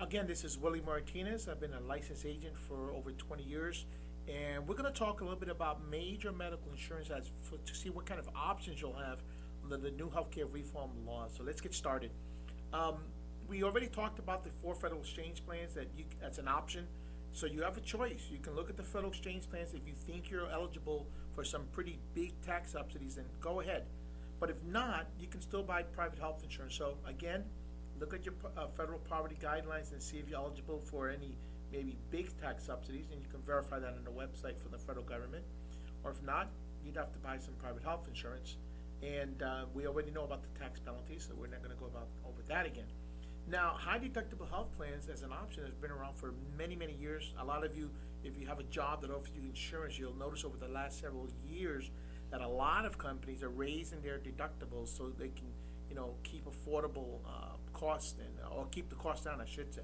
Again, this is Willie Martinez. I've been a licensed agent for over 20 years, and we're going to talk a little bit about major medical insurance to see what kind of options you'll have under the new healthcare reform law. So let's get started. Um, we already talked about the four federal exchange plans that's an option. So you have a choice. You can look at the federal exchange plans if you think you're eligible for some pretty big tax subsidies, then go ahead. But if not, you can still buy private health insurance. So again, look at your federal poverty guidelines and see if you're eligible for any maybe big tax subsidies, and you can verify that on the website for the federal government. Or if not, you'd have to buy some private health insurance. And we already know about the tax penalties, so we're not going to go over that again. Now, high deductible health plans as an option has been around for many, many years. A lot of you, if you have a job that offers you insurance, you'll notice over the last several years that a lot of companies are raising their deductibles so they can, keep affordable costs or keep the cost down, I should say.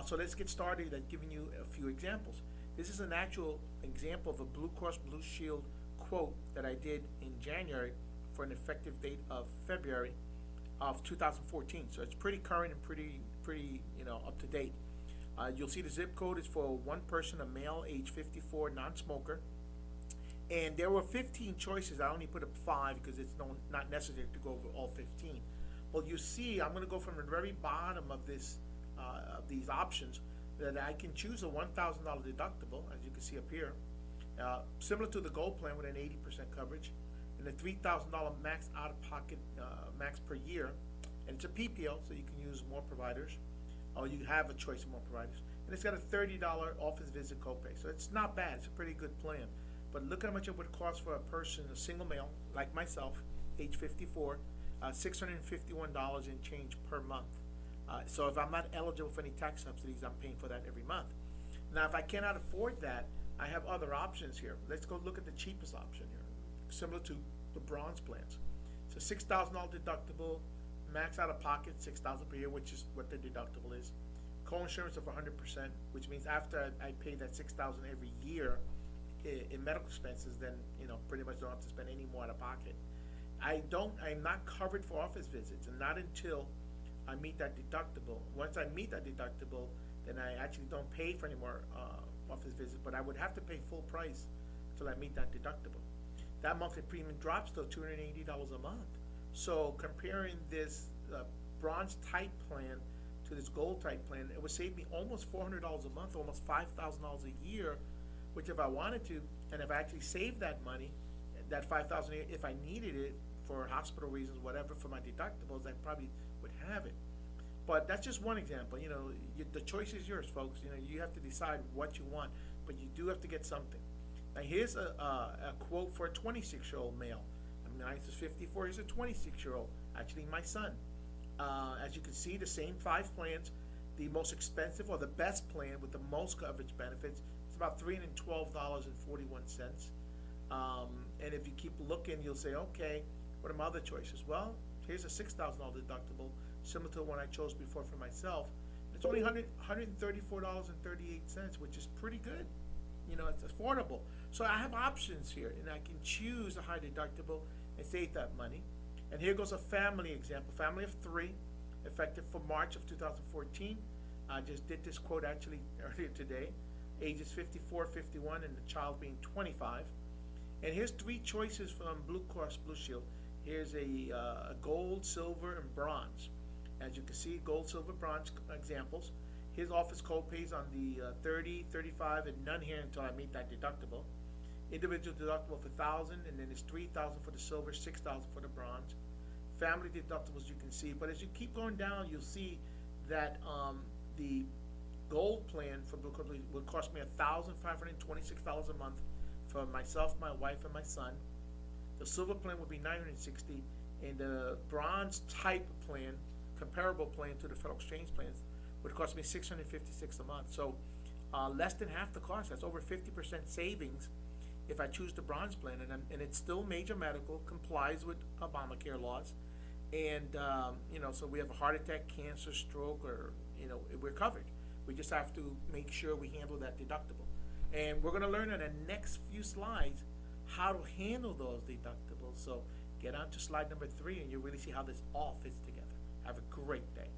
So let's get started at giving you a few examples. This is an actual example of a Blue Cross Blue Shield quote that I did in January for an effective date of February of 2014. So it's pretty current and pretty up to date. You'll see the zip code is for one person, a male, age 54, non-smoker. And there were 15 choices. I only put up 5 because it's not necessary to go over all 15. Well, you see, I'm going to go from the very bottom of these options that I can choose a $1,000 deductible, as you can see up here, similar to the gold plan with an 80% coverage, and a $3,000 max out-of-pocket max per year, and it's a PPO, so you can use more providers, or you have a choice of more providers, and it's got a $30 office visit copay, so it's not bad. It's a pretty good plan. But look how much it would cost for a person, a single male like myself, age 54, $651 and change per month. So if I'm not eligible for any tax subsidies, I'm paying for that every month. Now, if I cannot afford that, I have other options here. Let's go look at the cheapest option here, similar to the bronze plans. It's a $6,000 deductible, max out of pocket $6,000 per year, which is what the deductible is. Co-insurance of 100%, which means after I pay that $6,000 every year in medical expenses, then pretty much don't have to spend any more out of pocket. I'm not covered for office visits, and not until I meet that deductible. Once I meet that deductible, then I actually don't pay for any more office visits, but I would have to pay full price until I meet that deductible. That monthly premium drops to $280 a month. So comparing this bronze type plan to this gold type plan, it would save me almost $400 a month, almost $5,000 a year, which if I wanted to, and if I actually saved that money, that $5,000 a year, if I needed it for hospital reasons, whatever, for my deductibles, I probably would have it. But that's just one example. The choice is yours, folks. You have to decide what you want, but you do have to get something. Now, here's a quote for a 26-year-old male. Mine is 54. Here's a 26-year-old, actually my son. As you can see, the same 5 plans. The most expensive or the best plan with the most coverage benefits is about $312.41. And if you keep looking, you'll say, okay, what are my other choices? Well, here's a $6,000 deductible, similar to the one I chose before for myself. It's only $134.38, which is pretty good. It's affordable. So I have options here, and I can choose a high deductible and save that money. And here goes a family example, family of 3, effective for March of 2014. I just did this quote actually earlier today. Ages 54, 51, and the child being 25. And here's 3 choices from Blue Cross Blue Shield. Here's a gold, silver, and bronze. As you can see, gold, silver, bronze examples. His office co-pays on the 30, 35, and none here until I meet that deductible. Individual deductible for $1,000, and then it's $3,000 for the silver, $6,000 for the bronze. Family deductibles you can see, but as you keep going down, you'll see that the gold plan for Blue Cross would cost me $1,526 a month for myself, my wife, and my son. The silver plan would be $960, and the bronze type plan, comparable plan to the federal exchange plans, would cost me $656 a month. So less than half the cost. That's over 50% savings if I choose the bronze plan, and it's still major medical, complies with Obamacare laws, and so we have a heart attack, cancer, stroke, or we're covered. We just have to make sure we handle that deductible. And we're going to learn in the next few slides how to handle those deductibles. So get on to slide number 3, and you'll really see how this all fits together. Have a great day.